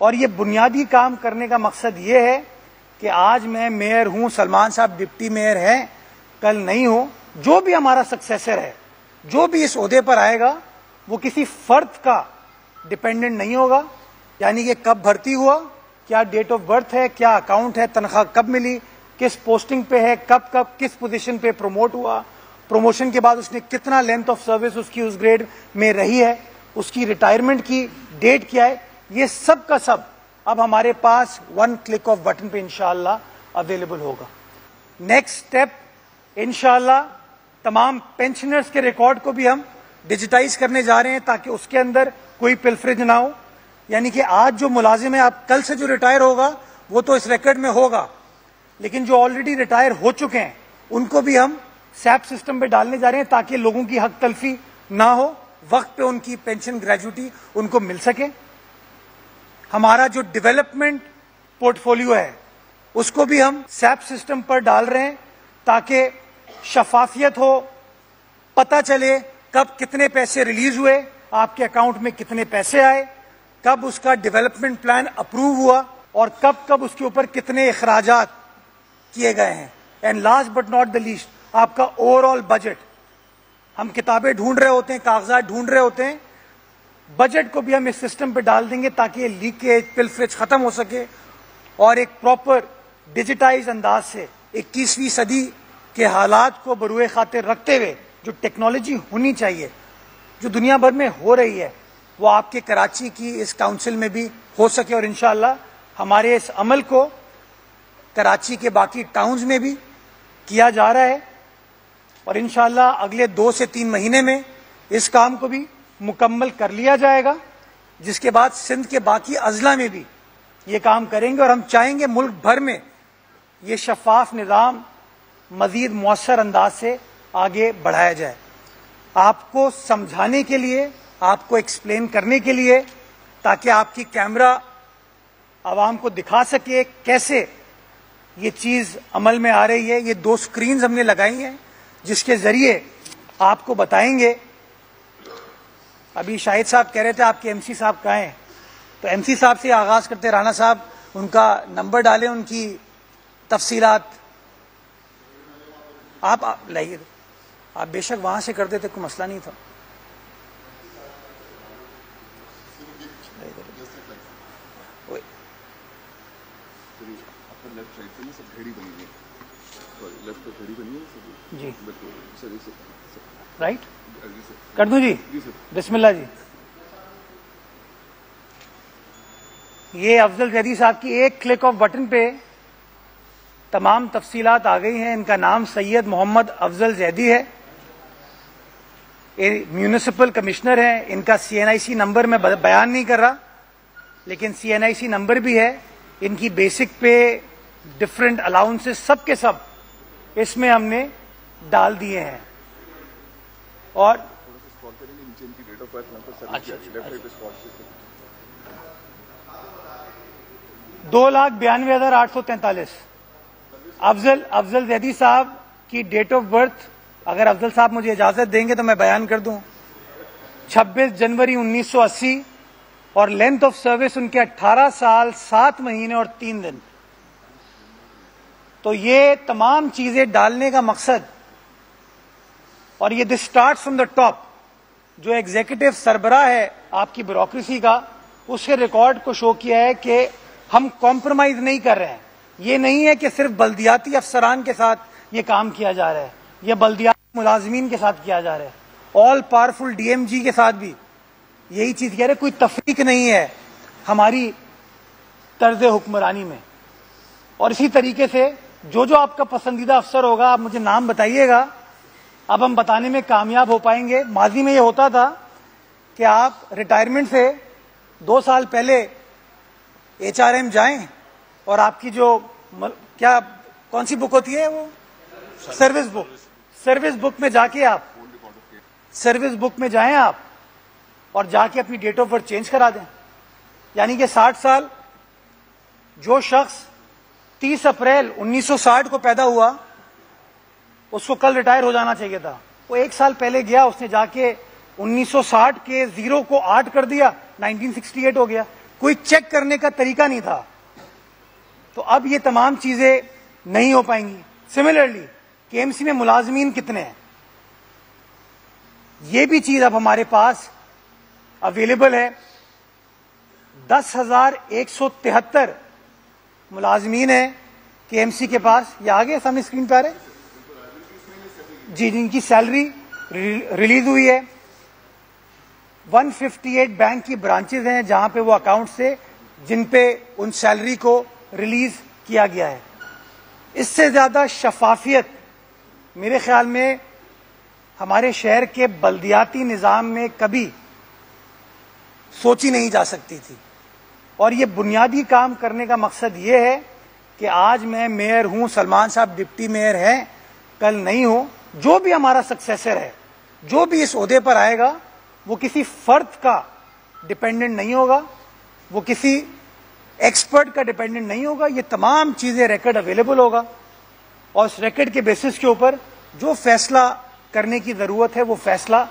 اور یہ بنیادی کام کرنے کا مقصد یہ ہے کہ آج میں میئر ہوں، سلمان صاحب ڈپٹی میئر ہیں، کل نہیں ہوں، جو بھی ہمارا سکسیسر ہے، جو بھی اس عہدے پر آئے گا وہ کسی فرد کا ڈیپینڈنٹ نہیں ہوگا، یعنی کہ کب بھرتی ہوا، کیا ڈیٹ آف برتھ ہے، کیا اکاؤنٹ ہے، تنخواہ کب ملی، کس پوسٹنگ پہ ہے، کب کس پوزیشن پہ پروموٹ ہوا، پروموشن کے بعد اس نے کتنا لینتھ آف سروس اس کی اس گریڈ میں رہی ہے، اس کی ریٹائرمنٹ کی ڈیٹ کیا ہے، یہ سب کا سب اب ہمارے پاس ون کلک آف بٹن پہ انشاءاللہ اویلیبل ہوگا۔ نیکسٹ سٹیپ انشاءاللہ تمام پینشنرز کے ریکارڈ کو بھی ہم ڈیجیٹائز کرنے جا رہے ہیں تاکہ اس کے اندر کوئی پلفریج نہ ہو، یعنی کہ آج جو ملازم ہے، آپ کل سے جو ریٹائر ہوگا وہ تو اس ریکارڈ میں ہوگا، لیکن جو آلریڈی ریٹائر ہو چکے ہیں ان کو بھی ہم سیپ سسٹم پہ ڈالنے جا رہے ہیں تاکہ لوگوں کی حق تلفی نہ ہو، وقت پہ ان کی پینشن گریجوٹی ان کو مل سکے۔ ہمارا جو ڈیولپمنٹ پورٹ فولیو ہے اس کو بھی ہم سیپ سسٹم پر ڈال رہے ہیں تاکہ شفافیت ہو، پتہ چلے کب کتنے پیسے ریلیز ہوئے، آپ کے اکاؤنٹ میں کتنے پیسے آئے، کب اس کا ڈیولپمنٹ پلان اپروو ہوا اور کب اس کے اوپر کتنے اخراجات کیے گئے ہیں۔ And last but not the least, آپ کا اوور آل بجٹ، ہم کتابیں ڈھونڈ رہے ہوتے ہیں، کاغذات ڈھونڈ رہے ہوتے ہیں، بجٹ کو بھی ہم اس سسٹم پہ ڈال دیں گے تاکہ یہ لیکیج پلفریج ختم ہو سکے اور ایک پراپر ڈیجیٹائز انداز سے 21ویں صدی کے حالات کو بروئے خاطر رکھتے ہوئے جو ٹیکنالوجی ہونی چاہیے، جو دنیا بھر میں ہو رہی ہے، وہ آپ کے کراچی کی اس کاؤنسل میں بھی ہو سکے، اور انشاءاللہ ہمارے اس عمل کو کراچی کے باقی ٹاؤنز میں بھی کیا جا رہا ہے، اور انشاءاللہ اگلے 2 سے 3 مہینے میں اس کام کو بھی مکمل کر لیا جائے گا، جس کے بعد سندھ کے باقی اضلاع میں بھی یہ کام کریں گے، اور ہم چاہیں گے ملک بھر میں یہ شفاف نظام مزید مؤثر انداز سے آگے بڑھایا جائے۔ آپ کو سمجھانے کے لیے، آپ کو ایکسپلین کرنے کے لیے، تاکہ آپ کی کیمرہ عوام کو دکھا سکے کیسے یہ چیز عمل میں آ رہی ہے، یہ 2 سکرینز ہم نے لگائی ہیں جس کے ذریعے آپ کو بتائیں گے۔ ابھی شاہد صاحب کہہ رہے تھے آپ کے ایم سی صاحب کہاں ہیں، تو ایم سی صاحب سے آغاز کرتے، رانا صاحب ان کا نمبر ڈالیں، ان کی تفصیلات آپ لائیے، آپ بے شک وہاں سے کر دیتے، کوئی مسئلہ نہیں تھا۔ جی رائٹ کر دوں جی، بسم اللہ جی۔ یہ افضل زیدی صاحب کی ایک کلک آف بٹن پہ تمام تفصیلات آ گئی ہیں۔ ان کا نام سید محمد افضل زیدی ہے، میونسپل کمشنر ہیں۔ ان کا CNIC نمبر میں بیان نہیں کر رہا، لیکن CNIC نمبر بھی ہے، ان کی بیسک پہ ڈفرینٹ الاؤنسز سب کے سب اس میں ہم نے ڈال دیے ہیں۔ اور 2,92,843 افضل زیدی صاحب کی ڈیٹ آف برتھ، اگر افضل صاحب مجھے اجازت دیں گے تو میں بیان کر دوں، 26 جنوری 1980، اور لینتھ آف سروس ان کے 18 سال 7 مہینے اور 3 دن۔ تو یہ تمام چیزیں ڈالنے کا مقصد، اور یہ this start from the top, جو ایگزیکٹو سربراہ ہے آپ کی بیوروکریسی کا، اس کے ریکارڈ کو شو کیا ہے کہ ہم کمپرومائز نہیں کر رہے ہیں۔ یہ نہیں ہے کہ صرف بلدیاتی افسران کے ساتھ یہ کام کیا جا رہا ہے، یہ بلدیاتی ملازمین کے ساتھ کیا جا رہا ہے، آل پاورفل DMG کے ساتھ بھی یہی چیز کہہ رہے، کوئی تفریق نہیں ہے ہماری طرز حکمرانی میں۔ اور اسی طریقے سے جو آپ کا پسندیدہ افسر ہوگا، آپ مجھے نام بتائیے گا، اب ہم بتانے میں کامیاب ہو پائیں گے۔ ماضی میں یہ ہوتا تھا کہ آپ ریٹائرمنٹ سے 2 سال پہلے HRM جائیں اور آپ کی جو کون سی بک ہوتی ہے، وہ سروس بک میں جا کے آپ سروس بک میں جائیں آپ اور جا کے اپنی ڈیٹ آف برتھ چینج کرا دیں، یعنی کہ 60 سال، جو شخص 30 اپریل 1960 کو پیدا ہوا اس کو کل ریٹائر ہو جانا چاہیے تھا، وہ 1 سال پہلے گیا، اس نے جا کے 1960 کے 0 کو 8 کر دیا، 1968 ہو گیا۔ کوئی چیک کرنے کا طریقہ نہیں تھا. تو اب یہ تمام چیزیں نہیں ہو پائیں گی. سملرلی کے ایم سی میں ملازمین کتنے ہیں, یہ بھی چیز اب ہمارے پاس اویلیبل ہے. 10,173 ملازمین ہیں کے ایم سی کے پاس. یہ آگے سامنے اسکرین پہ آ رہے جی, جن کی سیلری ریلیز ہوئی ہے. 158 بینک کی برانچز ہیں جہاں پہ وہ اکاؤنٹ سے جن پہ ان سیلری کو ریلیز کیا گیا ہے. اس سے زیادہ شفافیت میرے خیال میں ہمارے شہر کے بلدیاتی نظام میں کبھی سوچی نہیں جا سکتی تھی. اور یہ بنیادی کام کرنے کا مقصد یہ ہے کہ آج میں میئر ہوں, سلمان صاحب ڈپٹی میئر ہیں, کل نہیں ہوں. جو بھی ہمارا سکسیسر ہے, جو بھی اس عہدے پر آئے گا, وہ کسی فرد کا ڈپینڈنٹ نہیں ہوگا, وہ کسی ایکسپرٹ کا ڈپینڈنٹ نہیں ہوگا. یہ تمام چیزیں ریکارڈ اویلیبل ہوگا اور اس ریکارڈ کے بیسس کے اوپر جو فیصلہ کرنے کی ضرورت ہے وہ فیصلہ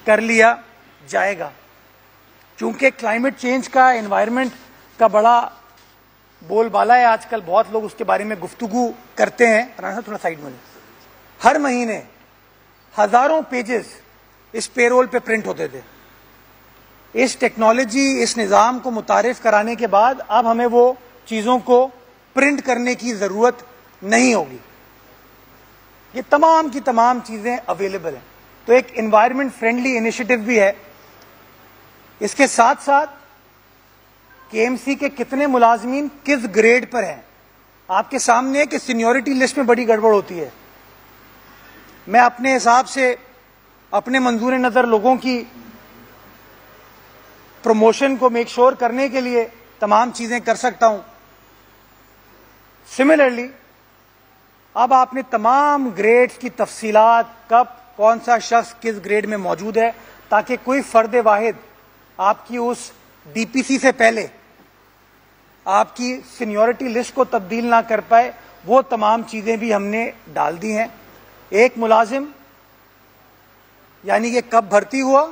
کر لیا جائے گا. چونکہ کلائمیٹ چینج کا, انوائرمنٹ کا بڑا بول بالا ہے آج کل, بہت لوگ اس کے بارے میں گفتگو کرتے ہیں. رانا صاحب تھوڑا سائڈ میں. ہر مہینے ہزاروں پیجز اس پے رول پہ پرنٹ ہوتے تھے. اس ٹیکنالوجی, اس نظام کو متعارف کرانے کے بعد اب ہمیں وہ چیزوں کو پرنٹ کرنے کی ضرورت نہیں ہوگی. یہ تمام کی تمام چیزیں اویلیبل ہیں. تو ایک انوائرمنٹ فرینڈلی انیشیٹو بھی ہے. اس کے ساتھ ساتھ کے ایم سی کے کتنے ملازمین کس گریڈ پر ہیں آپ کے سامنے ہے کہ سینیورٹی لسٹ میں بڑی گڑبڑ ہوتی ہے. میں اپنے حساب سے اپنے منظور نظر لوگوں کی پروموشن کو میک شور کرنے کے لیے تمام چیزیں کر سکتا ہوں. سملرلی اب آپ نے تمام گریڈز کی تفصیلات, کب کون سا شخص کس گریڈ میں موجود ہے, تاکہ کوئی فرد واحد آپ کی اس ڈی پی سی سے پہلے آپ کی سینیورٹی لسٹ کو تبدیل نہ کر پائے. وہ تمام چیزیں بھی ہم نے ڈال دی ہیں. ایک ملازم یعنی کہ کب بھرتی ہوا,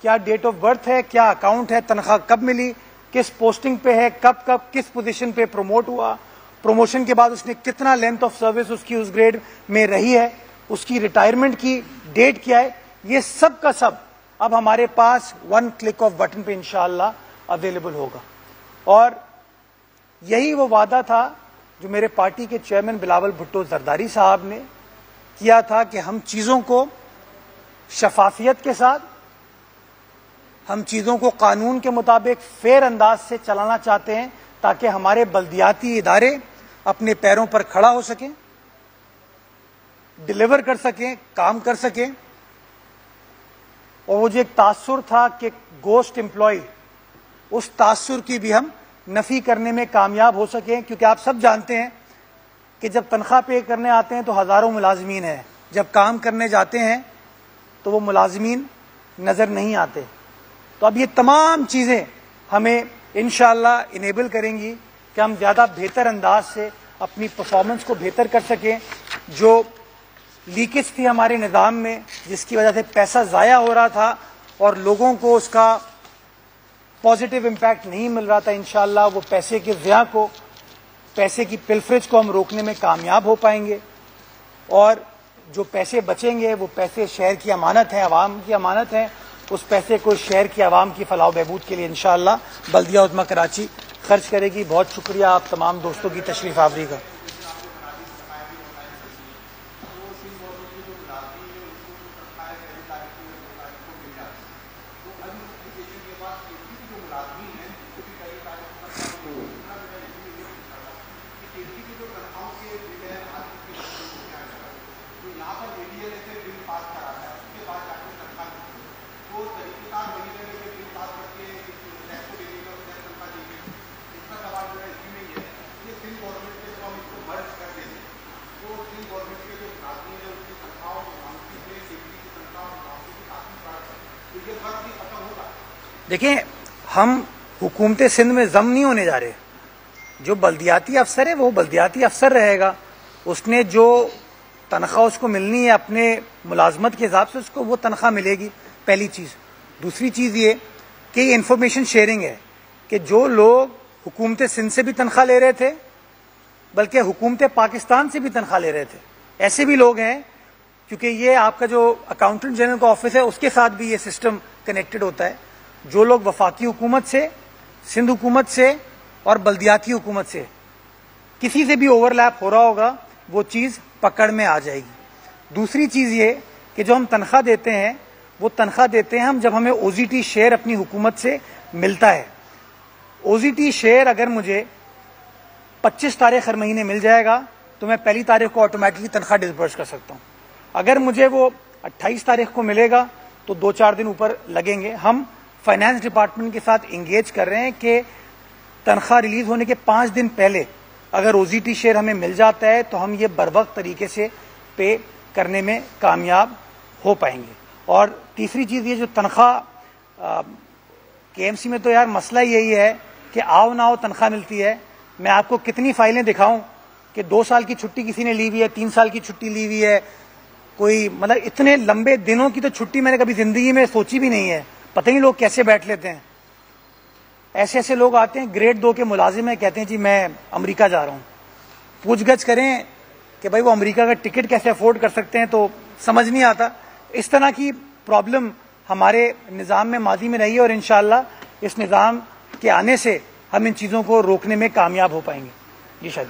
کیا ڈیٹ آف برتھ ہے, کیا اکاؤنٹ ہے, تنخواہ کب ملی, کس پوسٹنگ پہ ہے, کب کب کس پوزیشن پہ پروموٹ ہوا, پروموشن کے بعد اس نے کتنا لینتھ آف سروس اس کی اس گریڈ میں رہی ہے, اس کی ریٹائرمنٹ کی ڈیٹ کیا ہے, یہ سب کا سب اب ہمارے پاس ون کلک آف بٹن پہ انشاءاللہ اویلیبل ہوگا. اور یہی وہ وعدہ تھا جو میرے پارٹی کے چیئرمین بلاول بھٹو زرداری صاحب نے کیا تھا کہ ہم چیزوں کو شفافیت کے ساتھ, ہم چیزوں کو قانون کے مطابق فیئر انداز سے چلانا چاہتے ہیں تاکہ ہمارے بلدیاتی ادارے اپنے پیروں پر کھڑا ہو سکیں, ڈیلیور کر سکیں, کام کر سکیں. اور وہ جو ایک تاثر تھا کہ گوسٹ امپلائی, اس تاثر کی بھی ہم نفی کرنے میں کامیاب ہو سکیں. کیونکہ آپ سب جانتے ہیں کہ جب تنخواہ پے کرنے آتے ہیں تو ہزاروں ملازمین ہیں, جب کام کرنے جاتے ہیں تو وہ ملازمین نظر نہیں آتے. تو اب یہ تمام چیزیں ہمیں انشاءاللہ انیبل کریں گی کہ ہم زیادہ بہتر انداز سے اپنی پرفارمنس کو بہتر کر سکیں. جو لیکیج تھی ہمارے نظام میں, جس کی وجہ سے پیسہ ضائع ہو رہا تھا اور لوگوں کو اس کا پازیٹیو امپیکٹ نہیں مل رہا تھا, انشاءاللہ وہ پیسے کے ضیاع کو, پیسے کی پلفریج کو ہم روکنے میں کامیاب ہو پائیں گے. اور جو پیسے بچیں گے وہ پیسے شہر کی امانت ہیں, عوام کی امانت ہیں. اس پیسے کو شہر کی عوام کی فلاح و بہبود کے لیے انشاءاللہ بلدیہ عظمیٰ کراچی خرچ کرے گی. بہت شکریہ آپ تمام دوستوں کی تشریف آوری کا. دیکھیں, ہم حکومت سندھ میں ضم نہیں ہونے جا رہے. جو بلدیاتی افسر ہے وہ بلدیاتی افسر رہے گا, اس نے جو تنخواہ اس کو ملنی ہے اپنے ملازمت کے حساب سے اس کو وہ تنخواہ ملے گی. پہلی چیز. دوسری چیز یہ کہ یہ انفارمیشن شیئرنگ ہے کہ جو لوگ حکومت سندھ سے بھی تنخواہ لے رہے تھے بلکہ حکومت پاکستان سے بھی تنخواہ لے رہے تھے، ایسے بھی لوگ ہیں، کیونکہ یہ آپ کا جو اکاؤنٹنٹ جنرل کا آفس ہے اس کے ساتھ بھی یہ سسٹم کنیکٹڈ ہوتا ہے، جو لوگ وفاقی حکومت سے، سندھ حکومت سے اور بلدیاتی حکومت سے کسی سے بھی اوور لیپ ہو رہا ہوگا وہ چیز پکڑ میں آ جائے گی۔ دوسری چیز یہ کہ جو ہم تنخواہ دیتے ہیں وہ تنخواہ دیتے ہیں ہم جب ہمیں او زی ٹی شیئر اپنی حکومت سے ملتا ہے۔ او زی ٹی شیئر اگر مجھے 25 تاریخ ہر مہینے مل جائے گا تو میں پہلی تاریخ کو آٹومیٹکلی تنخواہ ڈسبرس کر سکتا ہوں۔ اگر مجھے وہ 28 تاریخ کو ملے گا تو 2-4 دن اوپر لگیں گے۔ ہم فائنانس ڈپارٹمنٹ کے ساتھ انگیج کر رہے ہیں کہ تنخواہ ریلیز ہونے کے 5 دن پہلے اگر او زی ٹی شیئر ہمیں مل جاتا ہے تو ہم یہ بروقت طریقے سے پے کرنے میں کامیاب ہو پائیں گے۔ اور تیسری چیز یہ جو تنخواہ کے ایم سی میں تو یار مسئلہ یہی ہے کہ آؤ نہ آؤ تنخواہ ملتی ہے۔ میں آپ کو کتنی فائلیں دکھاؤں کہ 2 سال کی چھٹی کسی نے لی ہوئی ہے، 3 سال کی چھٹی لی ہوئی ہے، کوئی مطلب اتنے لمبے دنوں کی تو چھٹی میں نے کبھی زندگی میں سوچی بھی نہیں ہے۔ پتہ نہیں لوگ کیسے بیٹھ لیتے ہیں۔ ایسے ایسے لوگ آتے ہیں گریڈ 2 کے ملازم ہیں، کہتے ہیں جی میں امریکہ جا رہا ہوں۔ پوچھ گچھ کریں کہ بھائی وہ امریکہ کا ٹکٹ کیسے افورڈ کر سکتے ہیں تو سمجھ نہیں آتا۔ اس طرح کی پرابلم ہمارے نظام میں ماضی میں رہی ہے اور انشاءاللہ اس نظام کے آنے سے ہم ان چیزوں کو روکنے میں کامیاب ہو پائیں گے۔ جی شاید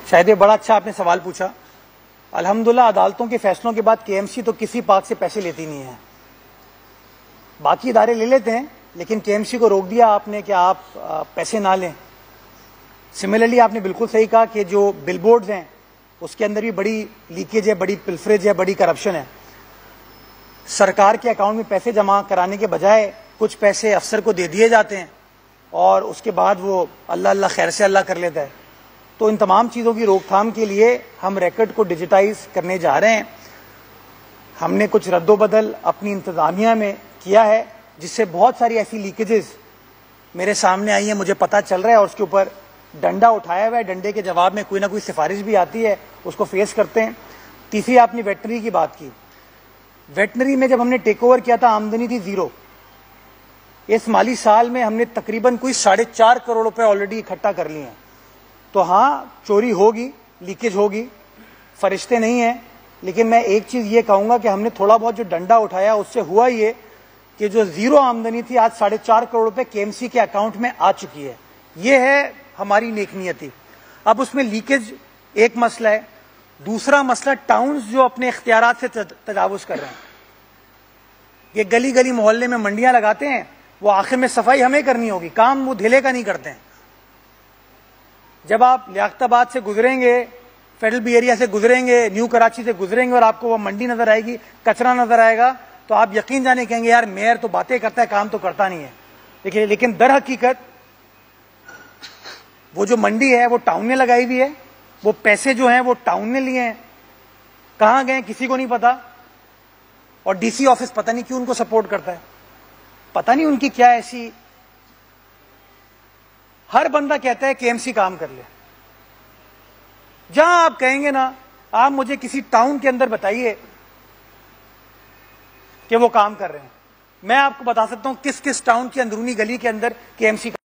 شاید یہ بڑا اچھا آپ نے سوال پوچھا۔ الحمدللہ عدالتوں کے فیصلوں کے بعد کے ایم سی تو کسی پاک سے پیسے لیتی نہیں ہے۔ باقی ادارے لے لیتے ہیں لیکن کے ایم سی کو روک دیا آپ نے کہ آپ پیسے نہ لیں۔ سملرلی آپ نے بالکل صحیح کہا کہ جو بل بورڈز ہیں اس کے اندر بھی بڑی لیکیج ہے، بڑی پلفریج ہے، بڑی کرپشن ہے۔ سرکار کے اکاؤنٹ میں پیسے جمع کرانے کے بجائے کچھ پیسے افسر کو دے دیے جاتے ہیں اور اس کے بعد وہ اللہ اللہ خیر سے اللہ کر لیتا ہے۔ تو ان تمام چیزوں کی روک تھام کے لیے ہم ریکارڈ کو ڈیجیٹائز کرنے جا رہے ہیں۔ ہم نے کچھ رد و بدل اپنی انتظامیہ میں کیا ہے جس سے بہت ساری ایسی لیکیجز میرے سامنے آئی ہیں، مجھے پتہ چل رہا ہے اور اس کے اوپر ڈنڈا اٹھایا ہوا ہے۔ ڈنڈے کے جواب میں کوئی نہ کوئی سفارش بھی آتی ہے، اس کو فیس کرتے ہیں۔ تیسری آپ نے ویٹنری کی بات کی۔ ویٹنری میں جب ہم نے ٹیک اوور کیا تھا آمدنی تھی 0۔ اس مالی سال میں ہم نے تقریباً کوئی 4.5 کروڑ روپے آلریڈی اکٹھا کر لیے ہیں۔ تو ہاں چوری ہوگی، لیکیج ہوگی، فرشتے نہیں ہیں، لیکن میں ایک چیز یہ کہوں گا کہ ہم نے تھوڑا بہت جو ڈنڈا اٹھایا اس سے ہوا یہ کہ جو 0 آمدنی تھی آج 4.5 کروڑ روپے کے ایم سی کے اکاؤنٹ میں آ چکی ہے۔ یہ ہے ہماری نیک نیتی۔ اب اس میں لیکیج ایک مسئلہ ہے، دوسرا مسئلہ ٹاؤنز جو اپنے اختیارات سے تجاوز کر رہے ہیں۔ یہ گلی گلی محلے میں منڈیاں لگاتے ہیں، وہ آخر میں صفائی ہمیں کرنی ہوگی، کام وہ دھیلے کا نہیں کرتے ہیں۔ جب آپ لیاقت آباد سے گزریں گے، فیڈرل بی ایریا سے گزریں گے، نیو کراچی سے گزریں گے اور آپ کو وہ منڈی نظر آئے گی، کچرا نظر آئے گا تو آپ یقین جانے کہیں گے یار میئر تو باتیں کرتا ہے، کام تو کرتا نہیں ہے۔ لیکن در حقیقت وہ جو منڈی ہے وہ ٹاؤن نے لگائی ہوئی ہے، وہ پیسے جو ہیں وہ ٹاؤن نے لیے ہیں، کہاں گئے کسی کو نہیں پتا، اور ڈی سی آفس پتہ نہیں کیوں ان کو سپورٹ کرتا ہے، پتہ نہیں ان کی کیا ایسی۔ ہر بندہ کہتا ہے کہ ایم سی کام کر لے۔ جہاں آپ کہیں گے نا، آپ مجھے کسی ٹاؤن کے اندر بتائیے کہ وہ کام کر رہے ہیں، میں آپ کو بتا سکتا ہوں کس کس ٹاؤن کی اندرونی گلی کے اندر کے ایم سی